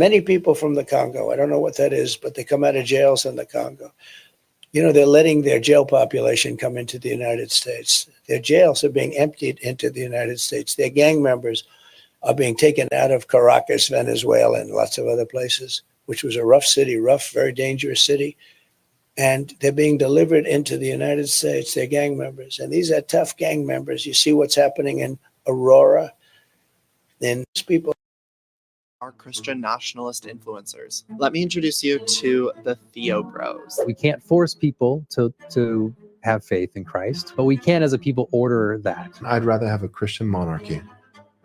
Many people from the Congo, I don't know what that is, but they come out of jails in the Congo. They're letting their jail population come into the United States. Their jails are being emptied into the United States. Their gang members are being taken out of Caracas, Venezuela, and lots of other places, which was a rough city, very dangerous city. And they're being delivered into the United States, they're gang members. And these are tough gang members. You see what's happening in Aurora. And people are Christian nationalist influencers. Let me introduce you to the Theo Bros. We can't force people to have faith in Christ, but we can as a people order that. I'd rather have a Christian monarchy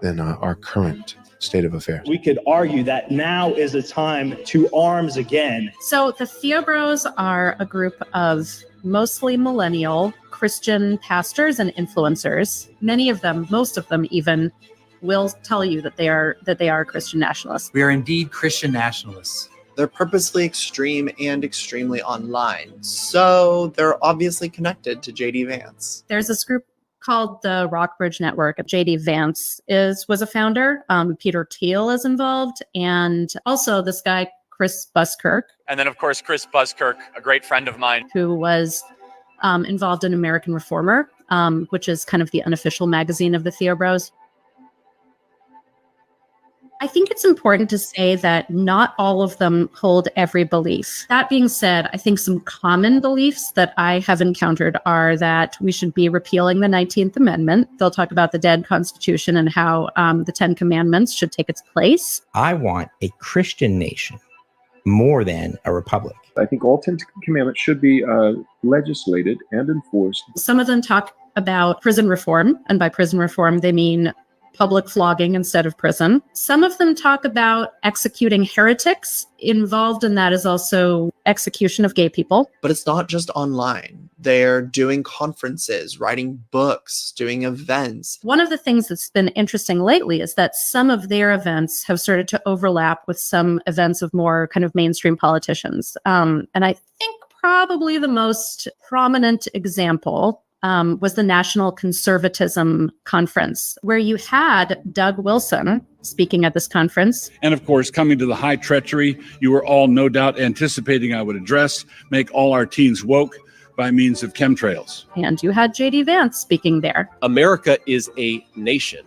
than our current state of affairs. We could argue that now is a time to arms again. So the Theo Bros are a group of mostly millennial Christian pastors and influencers. Many of them, most of them even, will tell you that they are Christian nationalists. We are indeed Christian nationalists. They're purposely extreme and extremely online, so they're obviously connected to J.D. Vance. There's this group called the Rockbridge Network. J.D. Vance was a founder. Peter Thiel is involved, and also this guy Chris Buskirk. And then, of course, Chris Buskirk, a great friend of mine, who was involved in American Reformer, which is kind of the unofficial magazine of the Theo Bros. I think it's important to say that not all of them hold every belief. That being said, I think some common beliefs that I have encountered are that we should be repealing the 19th Amendment. They'll talk about the dead Constitution and how the 10 Commandments should take its place. I want a Christian nation more than a republic. I think all 10 Commandments should be legislated and enforced. Some of them talk about prison reform, and by prison reform, they mean public flogging instead of prison. Some of them talk about executing heretics. Involved in that is also execution of gay people. But it's not just online. They're doing conferences, writing books, doing events. One of the things that's been interesting lately is that some of their events have started to overlap with some events of more kind of mainstream politicians. And I think probably the most prominent example was the National Conservatism Conference, where you had Doug Wilson speaking at this conference. And of course, coming to the high treachery, you were all no doubt anticipating I would address, make all our teens woke by means of chemtrails. And you had J.D. Vance speaking there. America is a nation.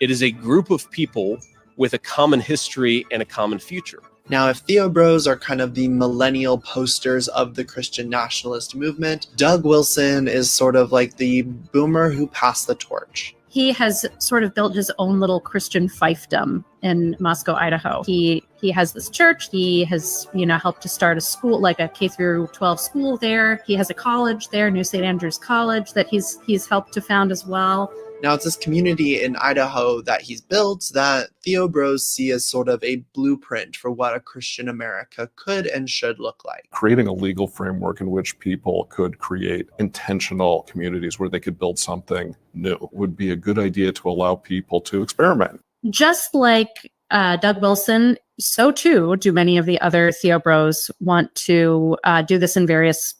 It is a group of people with a common history and a common future. Now, if Theo Bros are kind of the millennial posters of the Christian nationalist movement, Doug Wilson is sort of like the boomer who passed the torch. He has sort of built his own little Christian fiefdom in Moscow, Idaho. He has this church. He has, helped to start a school, like a K through 12 school there. He has a college there, New St. Andrews College, that he's helped to found as well. Now, it's this community in Idaho that he's built that Theo Bros see as sort of a blueprint for what a Christian America could and should look like. Creating a legal framework in which people could create intentional communities where they could build something new would be a good idea to allow people to experiment. Just like Doug Wilson, so too do many of the other Theo Bros want to do this in various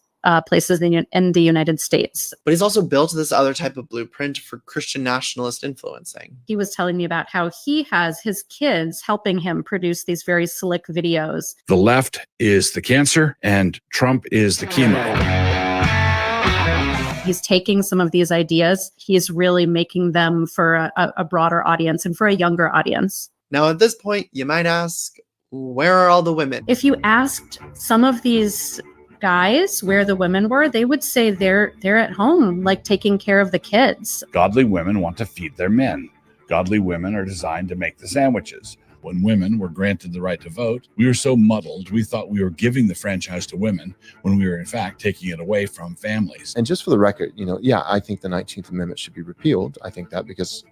places in the United States. But he's also built this other type of blueprint for Christian nationalist influencing. He was telling me about how he has his kids helping him produce these very slick videos. The left is the cancer and Trump is the chemo. He's taking some of these ideas. He's really making them for a broader audience and for a younger audience. Now, at this point, you might ask, where are all the women? If you asked some of these guys where the women were, they would say they're at home, like taking care of the kids. Godly women want to feed their men. Godly women are designed to make the sandwiches. When women were granted the right to vote, we were so muddled, we thought we were giving the franchise to women when we were in fact taking it away from families. And just for the record, I think the 19th Amendment should be repealed. I think that because,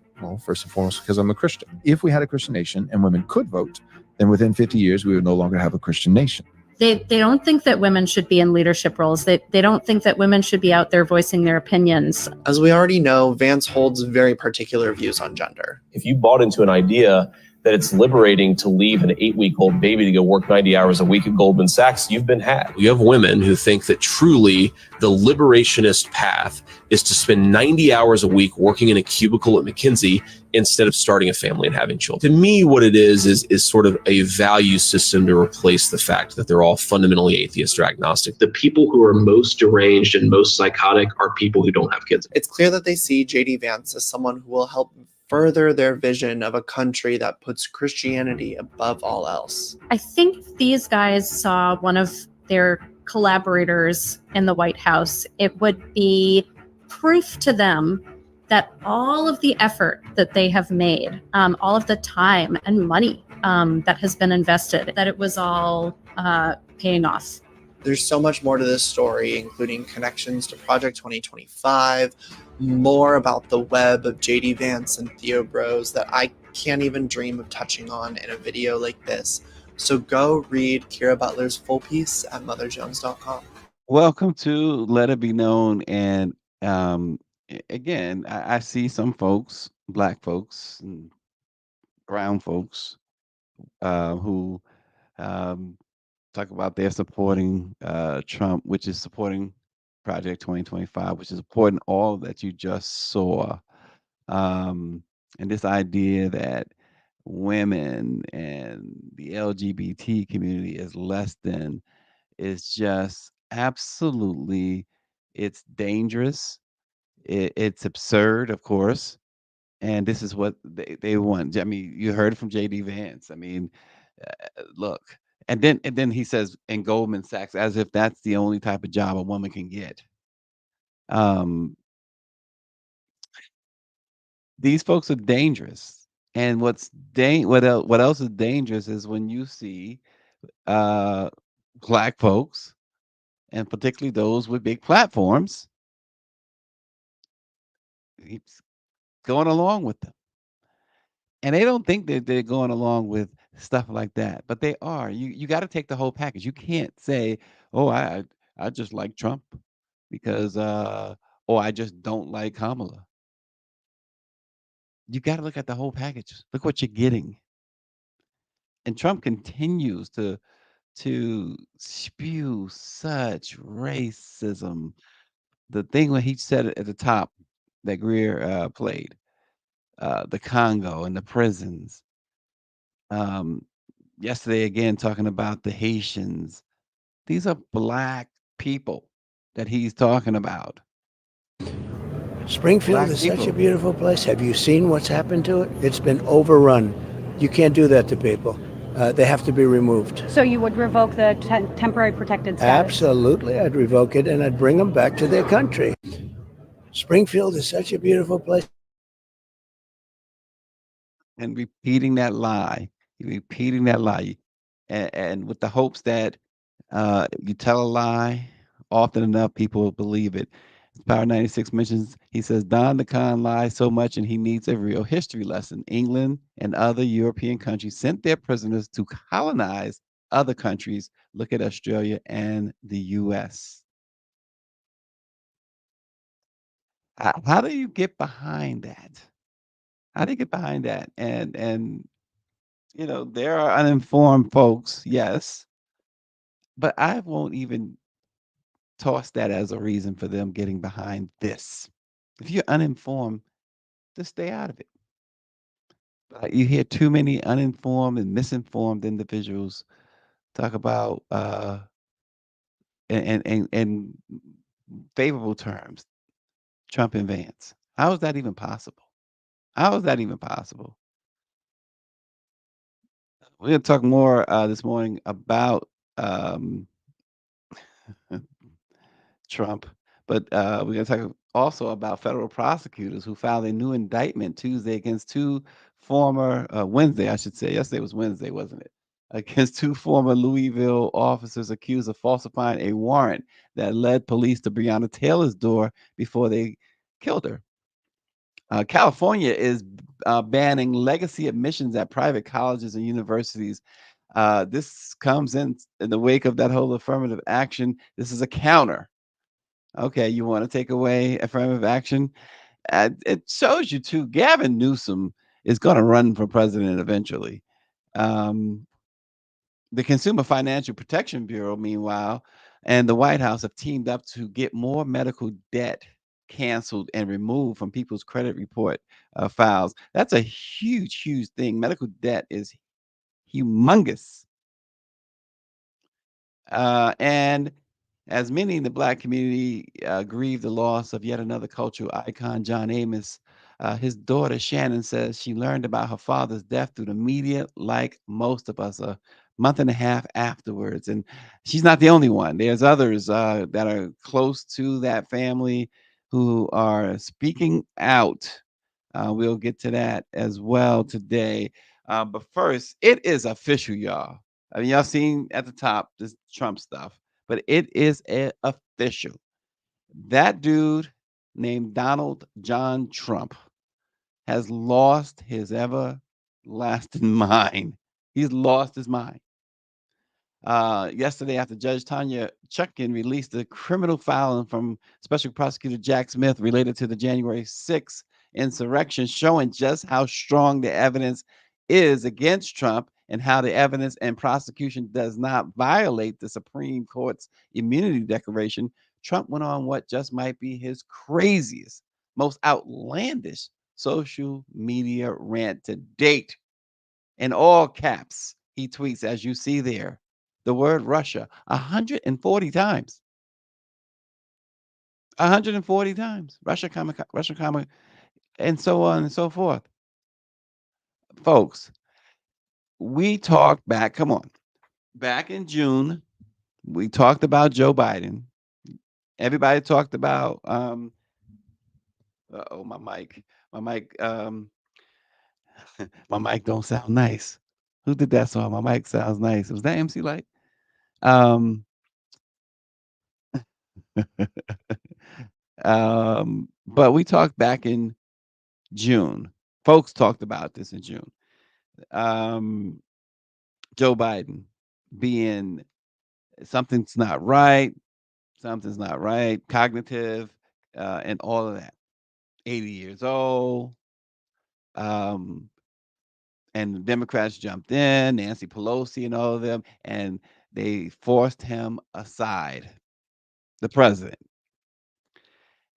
first and foremost, because I'm a Christian. If we had a Christian nation and women could vote, then within 50 years, we would no longer have a Christian nation. They don't think that women should be in leadership roles. They don't think that women should be out there voicing their opinions. As we already know, Vance holds very particular views on gender. If you bought into an idea that it's liberating to leave an 8-week-old baby to go work 90 hours a week at Goldman Sachs, you've been had. You have women who think that truly the liberationist path is to spend 90 hours a week working in a cubicle at McKinsey instead of starting a family and having children. To me, what it is sort of a value system to replace the fact that they're all fundamentally atheist or agnostic. The people who are most deranged and most psychotic are people who don't have kids. It's clear that they see J.D. Vance as someone who will help further their vision of a country that puts Christianity above all else. I think these guys saw one of their collaborators in the White House. It would be proof to them that all of the effort that they have made, all of the time and money that has been invested, that it was all paying off. There's so much more to this story, including connections to Project 2025, more about the web of J.D. Vance and Theo Bros that I can't even dream of touching on in a video like this. So go read Kira Butler's full piece at motherjones.com. Welcome to Let It Be Known. And again, I see some folks, Black folks, and brown folks, who talk about they're supporting Trump, which is supporting Project 2025, which is supporting all that you just saw. And this idea that women and the LGBT community is less than is just absolutely, it's dangerous. It's absurd, of course. And this is what they want. I mean, you heard it from J.D. Vance. I mean, look. And then he says, in Goldman Sachs, as if that's the only type of job a woman can get. These folks are dangerous. And what else is dangerous is when you see Black folks, and particularly those with big platforms, going along with them. And they don't think that they're going along with stuff like that, but they are. You got to take the whole package. You can't say, "Oh, I just like Trump because oh, I just don't like Kamala." You got to look at the whole package. Look what you're getting. And Trump continues to spew such racism. The thing when he said it at the top that Greer played, the Congo and the prisons. Yesterday again talking about the Haitians. These are Black people that he's talking about. Springfield Black is such people. a beautiful place. Have you seen what's happened to it? It's been overrun. You can't do that to people. They have to be removed. So you would revoke the temporary protected status? Absolutely. I'd revoke it and I'd bring them back to their country. Springfield is such a beautiful place. And repeating that lie, and with the hopes that you tell a lie often enough, people will believe it. Power 96 mentions, he says, Don the Con lies so much and he needs a real history lesson. England and other European countries sent their prisoners to colonize other countries. Look at Australia and the US. How do you get behind that? How do you get behind that? And you know, there are uninformed folks, yes, but I won't even toss that as a reason for them getting behind this. If you're uninformed, just stay out of it. You hear too many uninformed and misinformed individuals talk about in favorable terms Trump and Vance. How is that even possible? How is that even possible? We're going to talk more this morning about Trump, but we're going to talk also about federal prosecutors who filed a new indictment Tuesday against two former Wednesday, I should say. Yesterday was Wednesday, wasn't it? Against two former Louisville officers accused of falsifying a warrant that led police to Breonna Taylor's door before they killed her. California is banning legacy admissions at private colleges and universities. This comes in the wake of that whole affirmative action. This is a counter. Okay, you want to take away affirmative action? It shows you too. Gavin Newsom is going to run for president eventually. The Consumer Financial Protection Bureau, meanwhile, and the White House have teamed up to get more medical debt canceled and removed from people's credit report files. That's a huge, huge thing. Medical debt is humongous. And as many in the Black community grieve the loss of yet another cultural icon, John Amos, his daughter Shannon says she learned about her father's death through the media, like most of us, a month and a half afterwards. And she's not the only one. There's others that are close to that family who are speaking out. We'll get to that as well today. But first, it is official, y'all. I mean, y'all seen at the top this Trump stuff, but it is official. That dude named Donald John Trump has lost his everlasting mind. He's lost his mind. Yesterday, after Judge Tanya Chutkin released the criminal filing from Special Prosecutor Jack Smith related to the January 6th insurrection, showing just how strong the evidence is against Trump and how the evidence and prosecution does not violate the Supreme Court's immunity declaration, Trump went on what just might be his craziest, most outlandish social media rant to date. In all caps, he tweets, as you see there, the word Russia 140 times. 140 times. Russia, comma, and so on and so forth. Folks, we talked back, come on, back in June, we talked about Joe Biden. Everybody talked about, my mic, my mic don't sound nice. Who did that song? My mic sounds nice. Was that MC Light? But we talked back in June. Folks talked about this in June. Joe Biden being something's not right, cognitive, and all of that. 80 years old. And the Democrats jumped in, Nancy Pelosi and all of them, and they forced him aside, the president.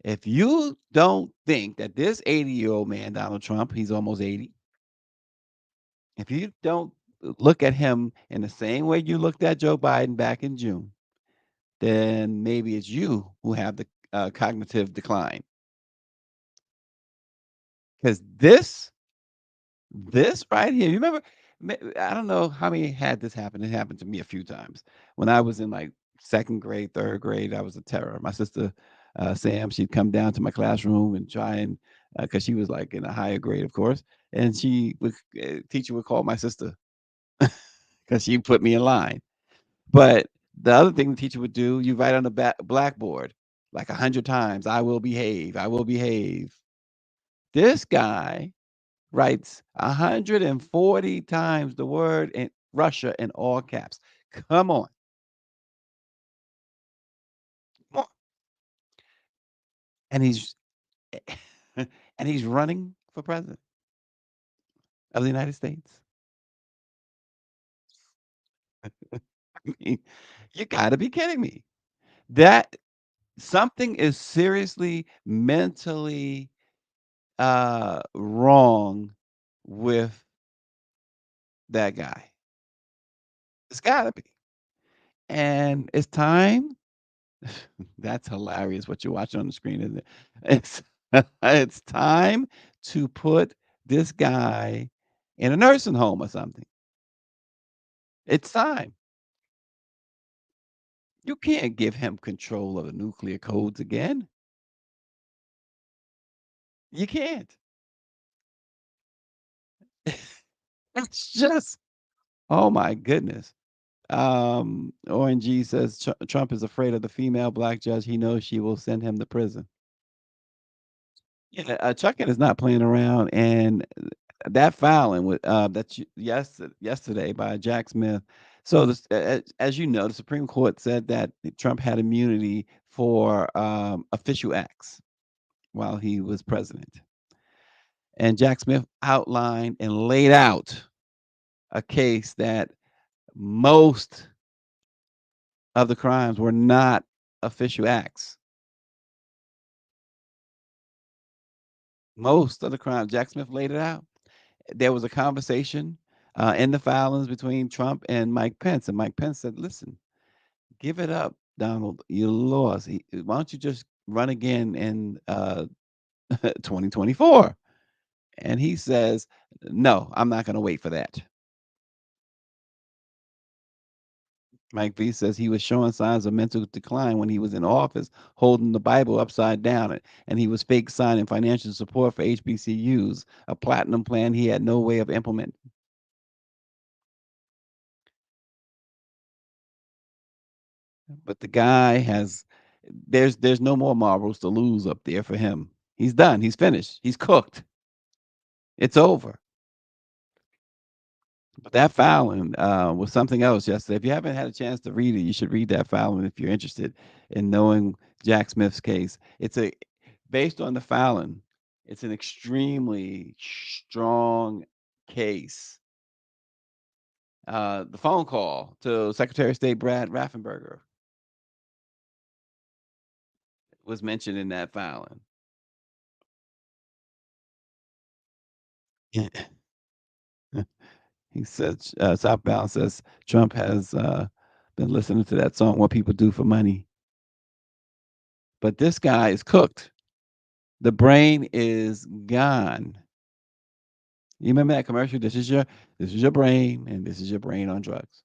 If you don't think that this 80-year-old man, Donald Trump, he's almost 80, if you don't look at him in the same way you looked at Joe Biden back in June, then maybe it's you who have the cognitive decline. Because this right here, you remember, I don't know how many had this happen. It happened to me a few times. When I was in like second grade, third grade, I was a terror. My sister, Sam, she'd come down to my classroom and try and, because she was like in a higher grade, of course, and teacher would call my sister because she put me in line. But the other thing the teacher would do, you write on the blackboard like 100 times, I will behave, I will behave. This guy writes 140 times the word in Russia in all caps. Come on. Come on. And he's and he's running for president of the United States. I mean, you got to be kidding me. That something is seriously mentally wrong with that guy. It's got to be. And it's time. That's hilarious what you're watching on the screen, isn't it? It's time to put this guy in a nursing home or something. It's time. You can't give him control of the nuclear codes again. You can't. It's just, oh my goodness. ONG says Trump is afraid of the female black judge. He knows she will send him to prison. Yeah, Chuckin is not playing around, and that filing with yesterday by Jack Smith. So this, as you know, the Supreme Court said that Trump had immunity for official acts while he was president. And Jack Smith outlined and laid out a case that most of the crimes were not official acts. Most of the crimes, Jack Smith laid it out. There was a conversation in the filings between Trump and Mike Pence, and Mike Pence said, "Listen, give it up, Donald. You lost. Why don't you just run again in 2024?" And he says, "No, I'm not going to wait for that." Mike V says he was showing signs of mental decline when he was in office, holding the Bible upside down, and he was fake signing financial support for HBCUs, a platinum plan he had no way of implementing. But the guy has, there's no more marbles to lose up there for him. He's done. He's finished. He's cooked. It's over. But that filing was something else yesterday. If you haven't had a chance to read it, you should read that filing if you're interested in knowing Jack Smith's case. Based on the filing, it's an extremely strong case. The phone call to Secretary of State Brad Raffensperger was mentioned in that filing. He says, Southbound says Trump has been listening to that song, What People Do for Money. But this guy is cooked. The brain is gone. You remember that commercial? This is your brain, and this is your brain on drugs.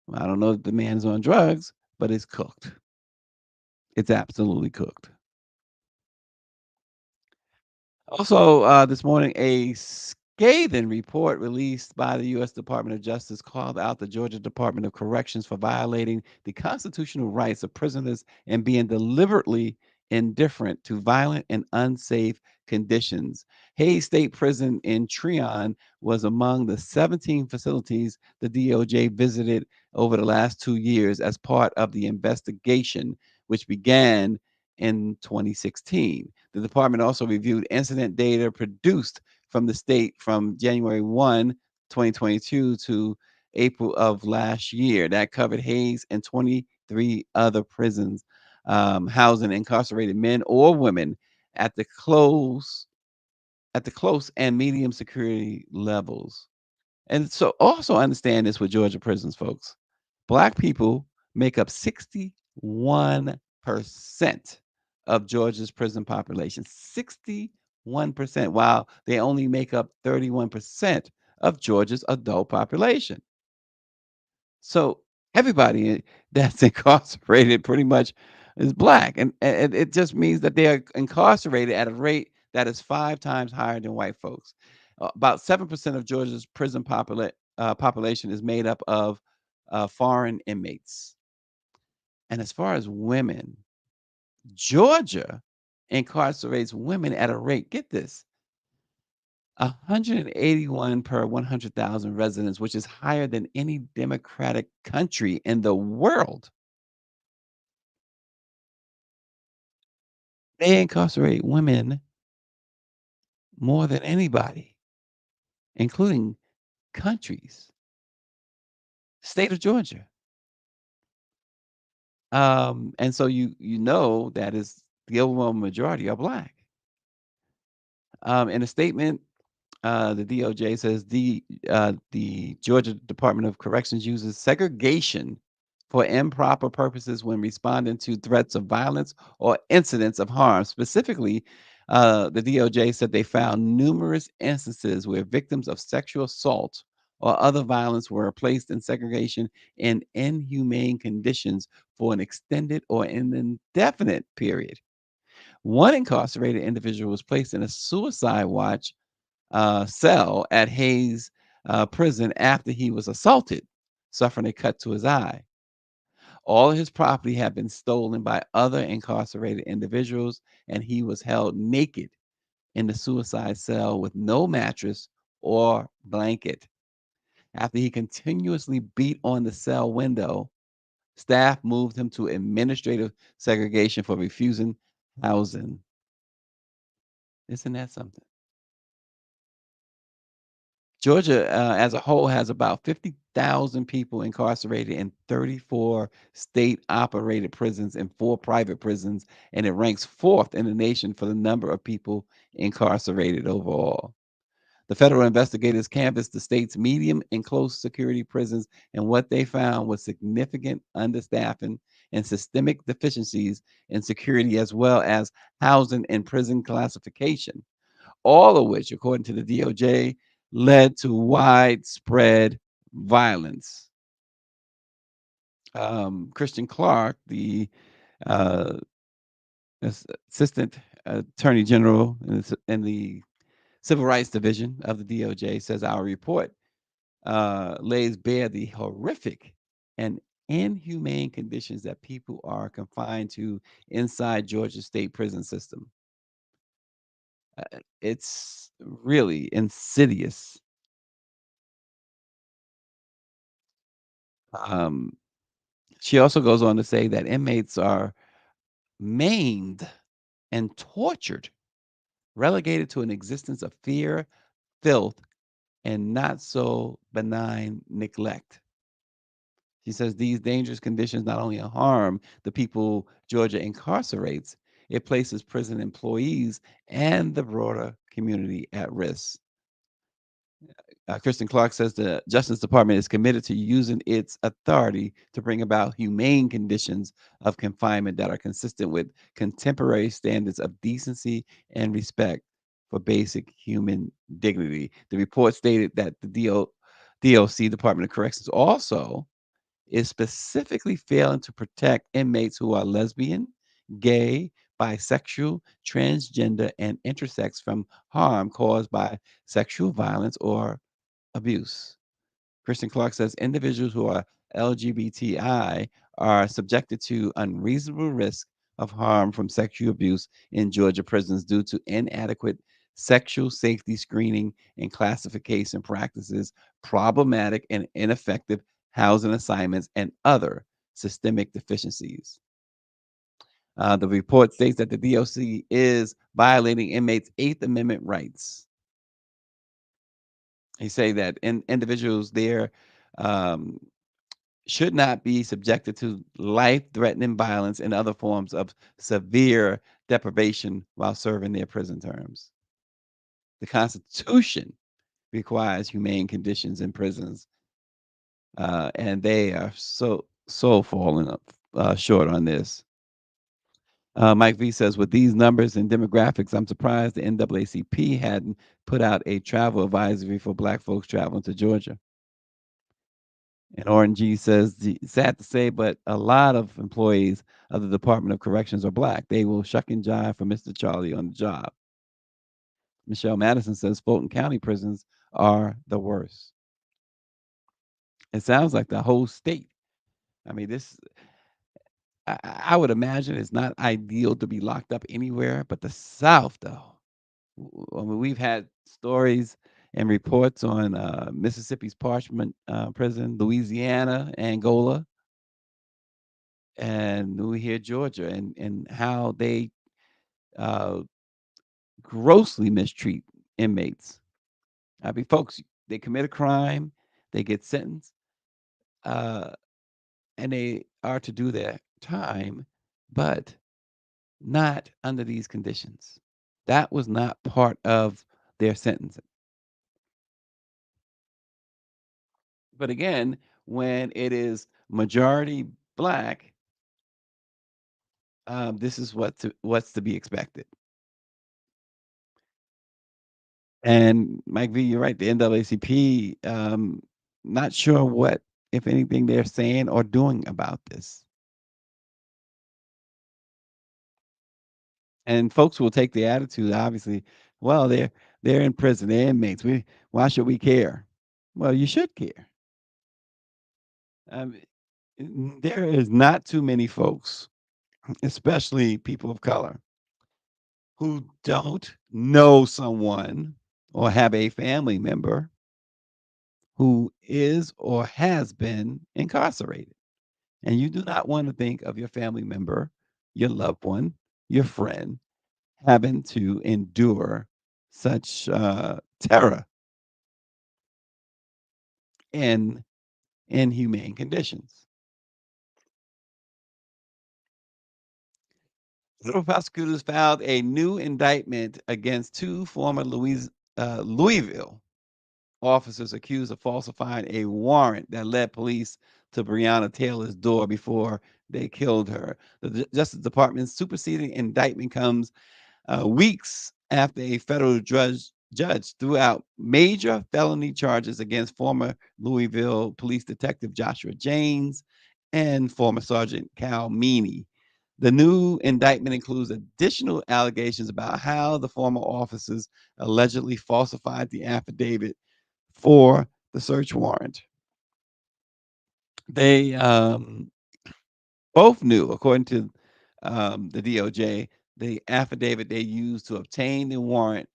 Well, I don't know if the man's on drugs, but it's cooked. It's absolutely cooked. Also, this morning, a scathing report released by the U.S. Department of Justice called out the Georgia Department of Corrections for violating the constitutional rights of prisoners and being deliberately indifferent to violent and unsafe conditions. Hayes State Prison in Treon was among the 17 facilities the DOJ visited over the last 2 years as part of the investigation, which began in 2016. The department also reviewed incident data produced from the state from January 1, 2022 to April of last year. That covered Hayes and 23 other prisons housing incarcerated men or women at the close and medium security levels. And so also understand this with Georgia prisons, folks. Black people make up 61% of Georgia's prison population. 61%, while they only make up 31% of Georgia's adult population. So everybody that's incarcerated pretty much is black. And it just means that they are incarcerated at a rate that is 5 times higher than white folks. About 7% of Georgia's prison population is made up of foreign inmates. And as far as women, Georgia incarcerates women at a rate, get this, 181 per 100,000 residents, which is higher than any democratic country in the world. They incarcerate women more than anybody, including countries. State of Georgia. And so you know that is the overwhelming majority are black. In a statement, the DOJ says the Georgia Department of Corrections uses segregation for improper purposes when responding to threats of violence or incidents of harm. Specifically, the DOJ said they found numerous instances where victims of sexual assault or other violence were placed in segregation in inhumane conditions for an extended or an indefinite period. One incarcerated individual was placed in a suicide watch cell at Hayes prison after he was assaulted, suffering a cut to his eye. All of his property had been stolen by other incarcerated individuals, and he was held naked in the suicide cell with no mattress or blanket. After he continuously beat on the cell window, staff moved him to administrative segregation for refusing housing. Isn't that something? Georgia, as a whole, has about 50,000 people incarcerated in 34 state-operated prisons and 4 private prisons, and it ranks 4th in the nation for the number of people incarcerated overall. The federal investigators canvassed the state's medium and close security prisons, and what they found was significant understaffing and systemic deficiencies in security, as well as housing and prison classification, all of which, according to the DOJ, led to widespread violence. Christian Clark, the uh, assistant attorney general in the Civil Rights Division of the DOJ, says our report lays bare the horrific and inhumane conditions that people are confined to inside Georgia state prison system. It's really insidious. She also goes on to say that inmates are maimed and tortured, relegated to an existence of fear, filth, and not so benign neglect. She says these dangerous conditions not only harm the people Georgia incarcerates, it places prison employees and the broader community at risk. Kristen Clark says the Justice Department is committed to using its authority to bring about humane conditions of confinement that are consistent with contemporary standards of decency and respect for basic human dignity. The report stated that the DOC, Department of Corrections, also is specifically failing to protect inmates who are lesbian, gay, bisexual, transgender, and intersex from harm caused by sexual violence or abuse. Kristen Clark says individuals who are LGBTI are subjected to unreasonable risk of harm from sexual abuse in Georgia prisons due to inadequate sexual safety screening and classification practices, problematic and ineffective housing assignments, and other systemic deficiencies. The report states that the DOC is violating inmates' Eighth Amendment rights. He say that individuals there should not be subjected to life-threatening violence and other forms of severe deprivation while serving their prison terms. The Constitution requires humane conditions in prisons, and they are so falling up short on this. Mike V says, with these numbers and demographics, I'm surprised the NAACP hadn't put out a travel advisory for Black folks traveling to Georgia. And Oren G says, sad to say, but a lot of employees of the Department of Corrections are Black. They will shuck and jive for Mr. Charlie on the job. Michelle Madison says, Fulton County prisons are the worst. It sounds like the whole state. I mean, I would imagine it's not ideal to be locked up anywhere, but the South, though. I mean, we've had stories and reports on Mississippi's Parchment Prison, Louisiana, Angola, and we hear Georgia and how they grossly mistreat inmates. I mean, folks, they commit a crime, they get sentenced, and they are to do their time, but not under these conditions. That was not part of their sentencing. But again, when it is majority Black, this is what's to be expected. And Mike V, you're right. The NAACP, not sure what, if anything, they're saying or doing about this. And folks will take the attitude, obviously, well, they're in prison, they're inmates. Why should we care? Well, you should care. There is not too many folks, especially people of color, who don't know someone or have a family member who is or has been incarcerated. And you do not want to think of your family member, your loved one, your friend having to endure such terror. in inhumane conditions. Federal prosecutors filed a new indictment against two former Louisville officers accused of falsifying a warrant that led police to Breonna Taylor's door before they killed her. The Justice Department's superseding indictment comes weeks after a federal judge threw out major felony charges against former Louisville police detective Joshua James and former Sergeant Cal Meany. The new indictment includes additional allegations about how the former officers allegedly falsified the affidavit for the search warrant. They both knew, according to the DOJ, the affidavit they used to obtain the warrant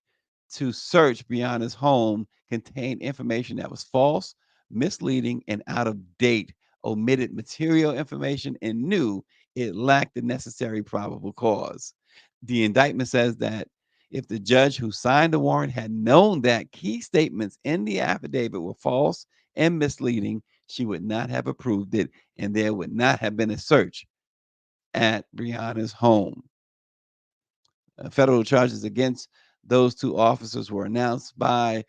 to search Breonna's home contained information that was false, misleading, and out of date, omitted material information, and knew it lacked the necessary probable cause. The indictment says that if the judge who signed the warrant had known that key statements in the affidavit were false and misleading, she would not have approved it, and there would not have been a search at Breonna's home. Federal charges against those two officers were announced by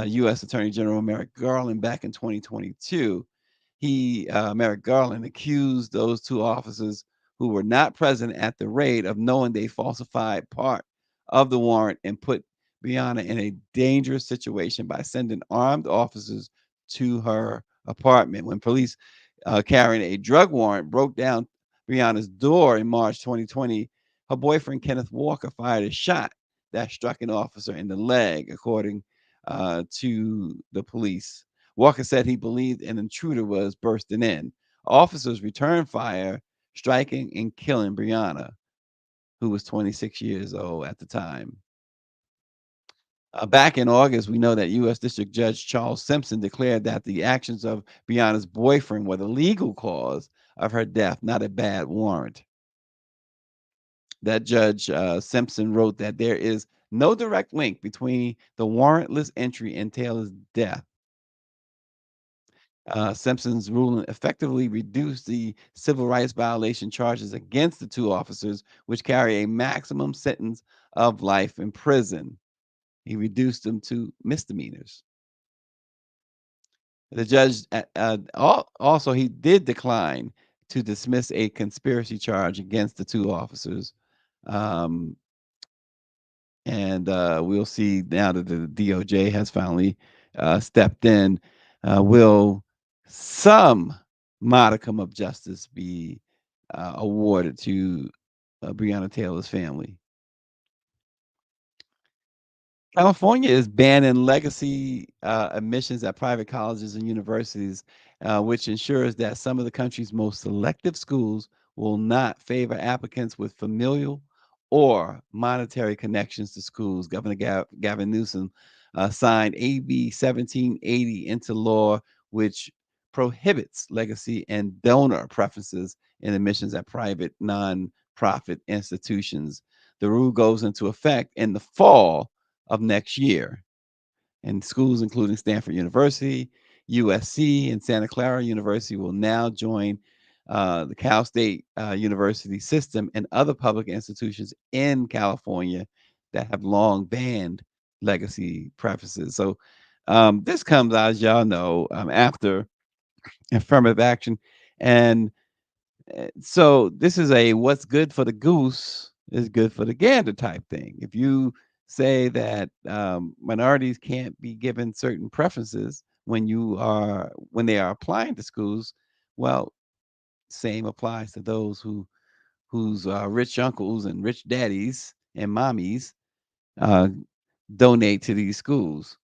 U.S. Attorney General Merrick Garland back in 2022. Merrick Garland accused those two officers who were not present at the raid of knowing they falsified part of the warrant and put Breonna in a dangerous situation by sending armed officers to her apartment. When police carrying a drug warrant broke down Breonna's door in March 2020, her boyfriend, Kenneth Walker, fired a shot that struck an officer in the leg, according to the police. Walker said he believed an intruder was bursting in. Officers returned fire, striking and killing Breonna, who was 26 years old at the time. Back in August, we know that U.S. District Judge Charles Simpson declared that the actions of Breonna's boyfriend were the legal cause of her death, not a bad warrant. That Judge Simpson wrote that there is no direct link between the warrantless entry and Taylor's death. Simpson's ruling effectively reduced the civil rights violation charges against the two officers, which carry a maximum sentence of life in prison. He reduced them to misdemeanors. The judge also he did decline to dismiss a conspiracy charge against the two officers. And we'll see now that the DOJ has finally stepped in. Will some modicum of justice be awarded to Breonna Taylor's family? California is banning legacy admissions at private colleges and universities, which ensures that some of the country's most selective schools will not favor applicants with familial or monetary connections to schools. Governor Gavin Newsom signed AB 1780 into law, which prohibits legacy and donor preferences in admissions at private nonprofit institutions. The rule goes into effect in the fall of next year. And schools including Stanford University, USC, and Santa Clara University will now join the Cal State University system and other public institutions in California that have long banned legacy preferences. So this comes out, as y'all know, after affirmative action. And so this is a what's good for the goose is good for the gander type thing. If you say that minorities can't be given certain preferences when they are applying to schools, well, same applies to those whose rich uncles and rich daddies and mommies donate to these schools.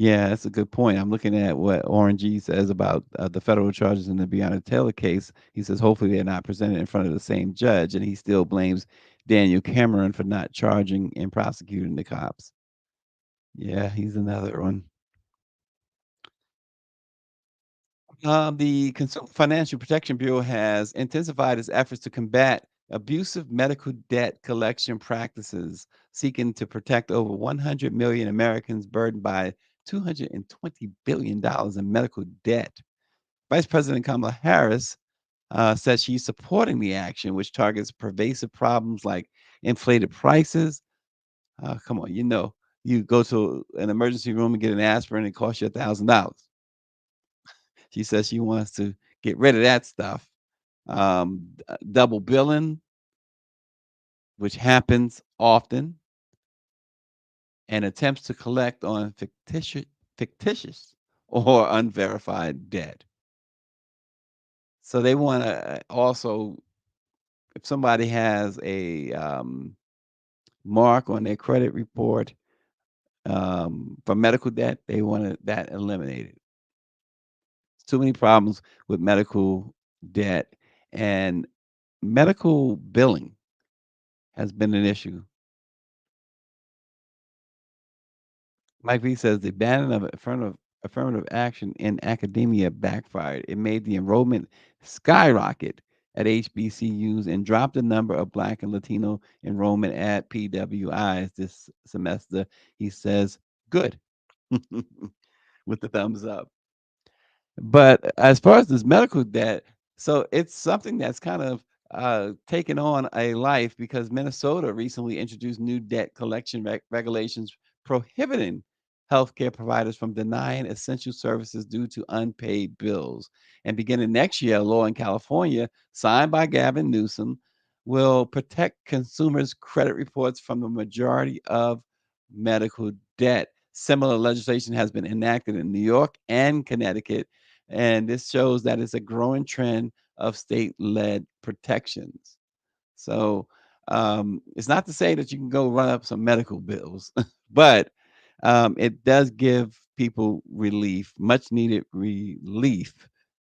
Yeah, that's a good point. I'm looking at what Orangey says about the federal charges in the Breonna Taylor case. He says hopefully they're not presented in front of the same judge, and he still blames Daniel Cameron for not charging and prosecuting the cops. Yeah, he's another one. The Consumer Financial Protection Bureau has intensified its efforts to combat abusive medical debt collection practices seeking to protect over 100 million Americans burdened by $220 billion in medical debt. Vice President Kamala Harris says she's supporting the action, which targets pervasive problems like inflated prices. Come on, you go to an emergency room and get an aspirin, it costs you $1,000. She says she wants to get rid of that stuff. Double billing, which happens often, and attempts to collect on fictitious or unverified debt. So they want to also, if somebody has a mark on their credit report for medical debt, they want that eliminated. Too many problems with medical debt, and medical billing has been an issue. Mike V says the banning of affirmative action in academia backfired. It made the enrollment skyrocket at HBCUs and dropped the number of Black and Latino enrollment at PWIs this semester. He says, good, with the thumbs up. But as far as this medical debt, so it's something that's kind of taken on a life because Minnesota recently introduced new debt collection regulations prohibiting healthcare providers from denying essential services due to unpaid bills. And beginning next year, a law in California, signed by Gavin Newsom, will protect consumers' credit reports from the majority of medical debt. Similar legislation has been enacted in New York and Connecticut, and this shows that it's a growing trend of state-led protections. So it's not to say that you can go run up some medical bills, but it does give people relief, much needed relief,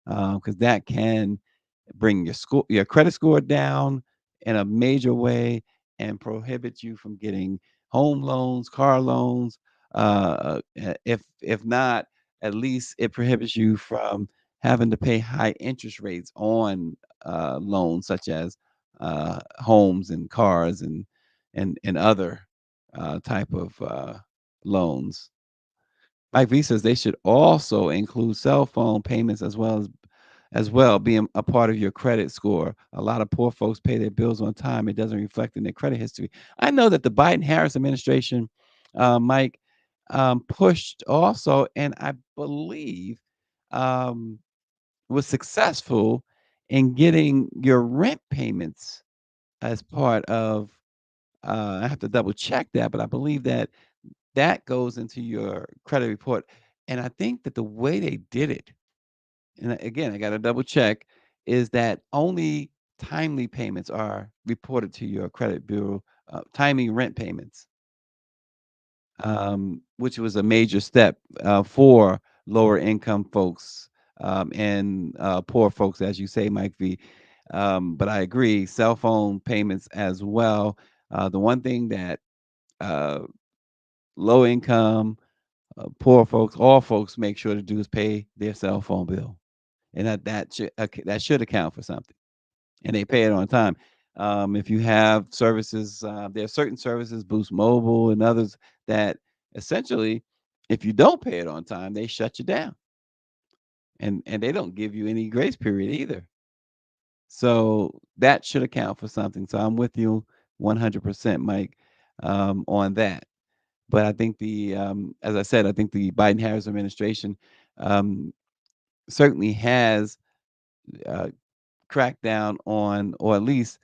because that can bring your credit score down in a major way and prohibit you from getting home loans, car loans. If not, at least it prohibits you from having to pay high interest rates on loans such as homes and cars and other type of loans. Mike V says they should also include cell phone payments as well being a part of your credit score. A lot of poor folks pay their bills on time. It doesn't reflect in their credit history. I know that the Biden-Harris administration, Mike, pushed also, and I believe was successful in getting your rent payments as part of, I have to double check that, but I believe that goes into your credit report. And I think that the way they did it, and again, I got to double check, is that only timely payments are reported to your credit bureau, timely rent payments, which was a major step for lower income folks and poor folks, as you say, Mike V. But I agree, cell phone payments as well. The one thing that low income, poor folks, all folks make sure to do is pay their cell phone bill, and that should account for something, and they pay it on time. If you have services, there are certain services, Boost Mobile and others, that essentially, if you don't pay it on time, they shut you down, and they don't give you any grace period either. So that should account for something. So I'm with you 100%, Mike, on that. But I think as I said, I think the Biden-Harris administration certainly has cracked down on, or at least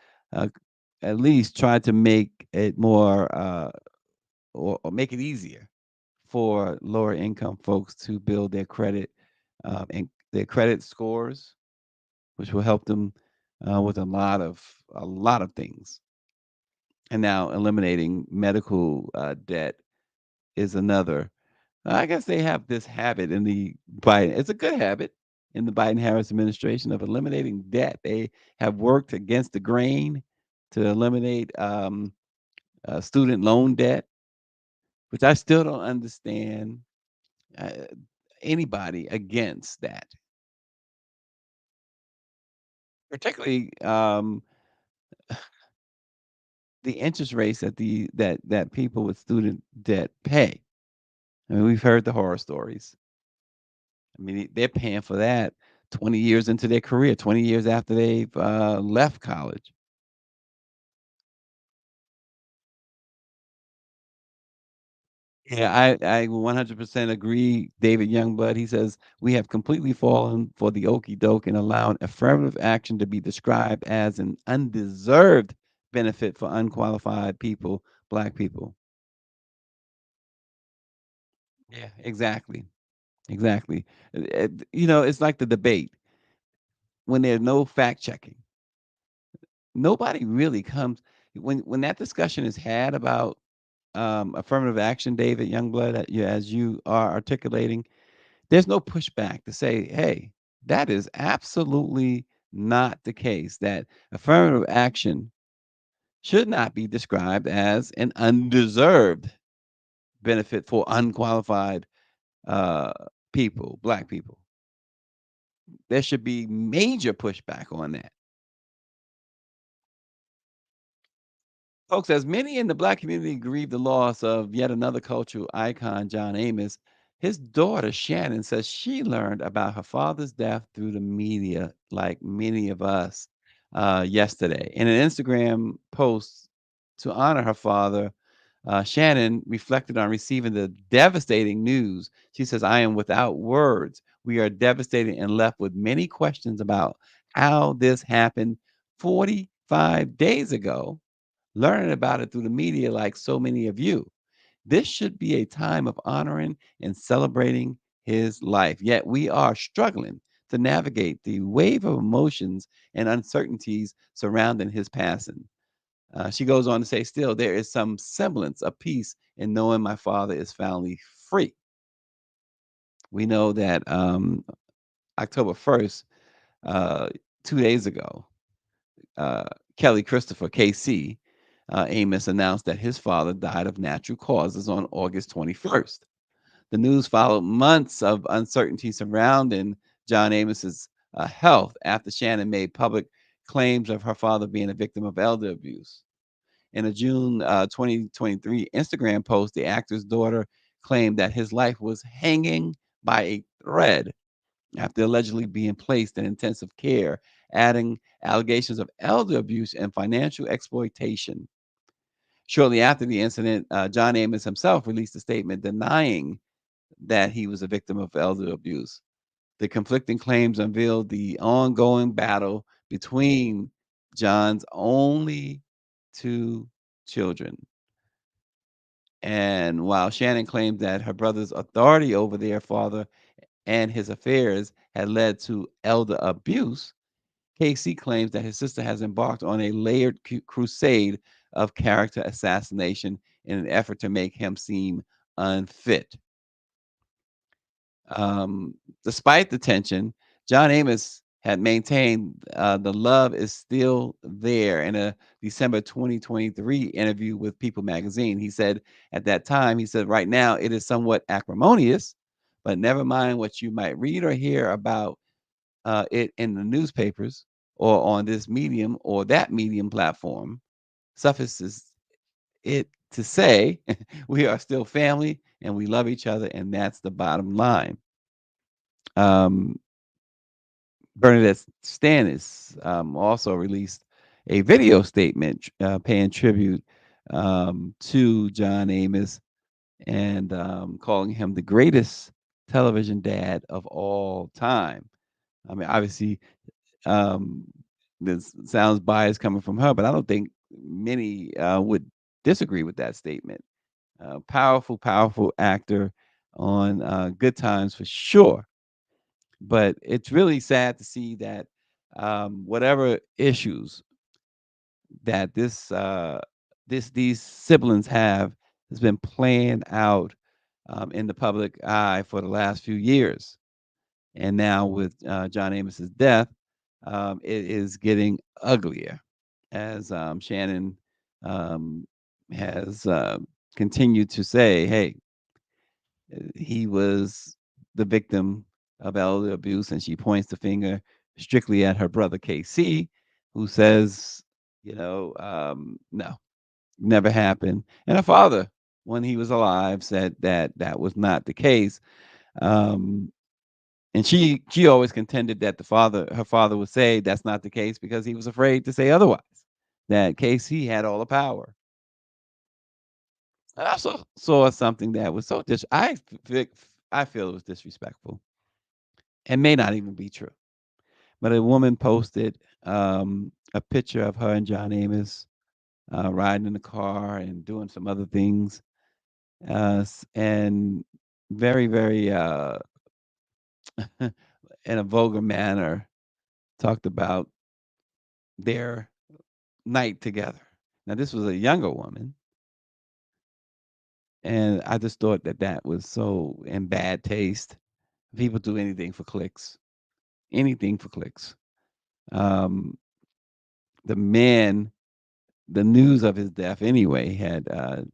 try to make it more or make it easier for lower income folks to build their credit and their credit scores, which will help them with a lot of things. And now eliminating medical debt is another. I guess they have this habit in the Biden. It's a good habit in the Biden-Harris administration of eliminating debt. They have worked against the grain to eliminate student loan debt, which I still don't understand anybody against that. Particularly the interest rates that people with student debt pay. I mean, we've heard the horror stories. I mean, they're paying for that 20 years into their career, 20 years after they've left college. Yeah, I 100% agree. David Youngblood, he says, we have completely fallen for the okey doke and allowed affirmative action to be described as an undeserved benefit for unqualified people, Black people. Yeah, exactly. Exactly. It's like the debate when there's no fact checking. Nobody really comes when that discussion is had about affirmative action, David Youngblood, as you are articulating. There's no pushback to say, hey, that is absolutely not the case, that affirmative action should not be described as an undeserved benefit for unqualified uh, people, Black people. There should be major pushback on that. Folks, as many in the Black community grieve the loss of yet another cultural icon, John Amos, his daughter, Shannon, says she learned about her father's death through the media, like many of us, yesterday. In an Instagram post to honor her father, Shannon reflected on receiving the devastating news. She says, I am without words. We are devastated and left with many questions about how this happened 45 days ago, learning about it through the media like so many of you. This should be a time of honoring and celebrating his life. Yet we are struggling to navigate the wave of emotions and uncertainties surrounding his passing. She goes on to say, still, there is some semblance of peace in knowing my father is finally free. We know that October 1st, 2 days ago, Kelly Christopher, KC, Amos, announced that his father died of natural causes on August 21st. The news followed months of uncertainty surrounding John Amos's health after Shannon made public claims of her father being a victim of elder abuse. In a June 2023 Instagram post, the actor's daughter claimed that his life was hanging by a thread after allegedly being placed in intensive care, adding allegations of elder abuse and financial exploitation. Shortly after the incident, John Amos himself released a statement denying that he was a victim of elder abuse. The conflicting claims unveiled the ongoing battle between John's only two children. And while Shannon claimed that her brother's authority over their father and his affairs had led to elder abuse, KC claims that his sister has embarked on a layered crusade of character assassination in an effort to make him seem unfit. Despite the tension, John Amos had maintained the love is still there. In a December 2023 interview with People magazine, he said at that time, he said, right now it is somewhat acrimonious, but never mind what you might read or hear about it in the newspapers or on this medium or that medium platform. Suffices it to say we are still family and we love each other, and that's the bottom line. Bernadette Stannis also released a video statement paying tribute to John Amos and calling him the greatest television dad of all time. I mean, obviously, this sounds biased coming from her, but I don't think many would disagree with that statement. Powerful, powerful actor on Good Times for sure. But it's really sad to see that whatever issues that these siblings have has been playing out in the public eye for the last few years, and now with John Amos's death, it is getting uglier as Shannon has continued to say, "Hey, he was the victim of elder abuse," and she points the finger strictly at her brother KC, who says No, never happened. And her father, when he was alive, said that that was not the case. And she always contended that her father would say that's not the case because he was afraid to say otherwise. That Casey had all the power. I also saw something that was so I feel it was disrespectful and may not even be true. But a woman posted a picture of her and John Amos riding in the car and doing some other things, and very, very in a vulgar manner talked about their night together. Now, this was a younger woman, and I just thought that that was so in bad taste. People do anything for clicks, anything for clicks. The man, the news of his death anyway had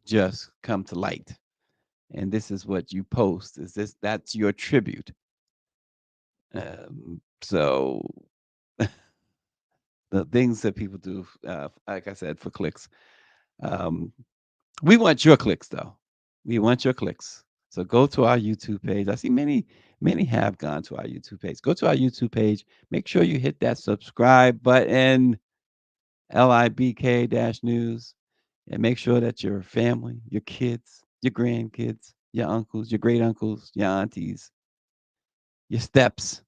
just come to light, and this is what you post. That's your tribute? So the things that people do, like I said, for clicks. We want your clicks, though. We want your clicks. So go to our YouTube page. I see many have gone to our YouTube page. Go to our YouTube page. Make sure you hit that subscribe button, LIBK-news, and make sure that your family, your kids, your grandkids, your uncles, your great uncles, your aunties, your steps,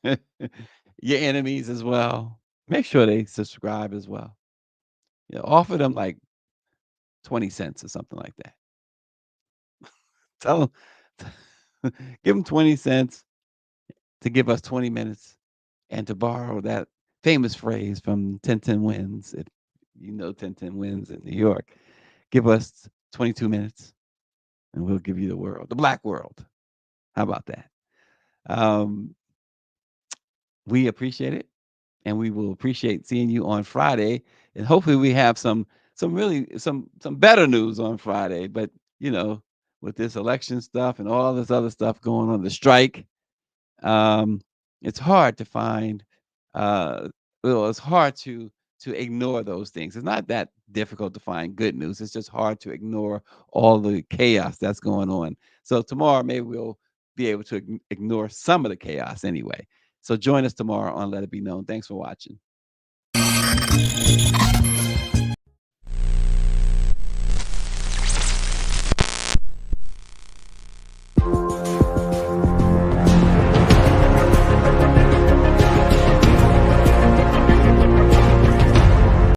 your enemies as well. Make sure they subscribe as well. Offer them like 20 cents or something like that. Tell them, give them 20 cents to give us 20 minutes, and to borrow that famous phrase from 10 Wins. If you know 10 Wins in New York, give us 22 minutes and we'll give you the world, the black world. How about that? We appreciate it, and we will appreciate seeing you on Friday. And hopefully we have some better news on Friday. But with this election stuff and all this other stuff going on, the strike, it's hard to find. It's hard to ignore those things. It's not that difficult to find good news. It's just hard to ignore all the chaos that's going on. So tomorrow, maybe we'll be able to ignore some of the chaos anyway. So join us tomorrow on Let It Be Known. Thanks for watching.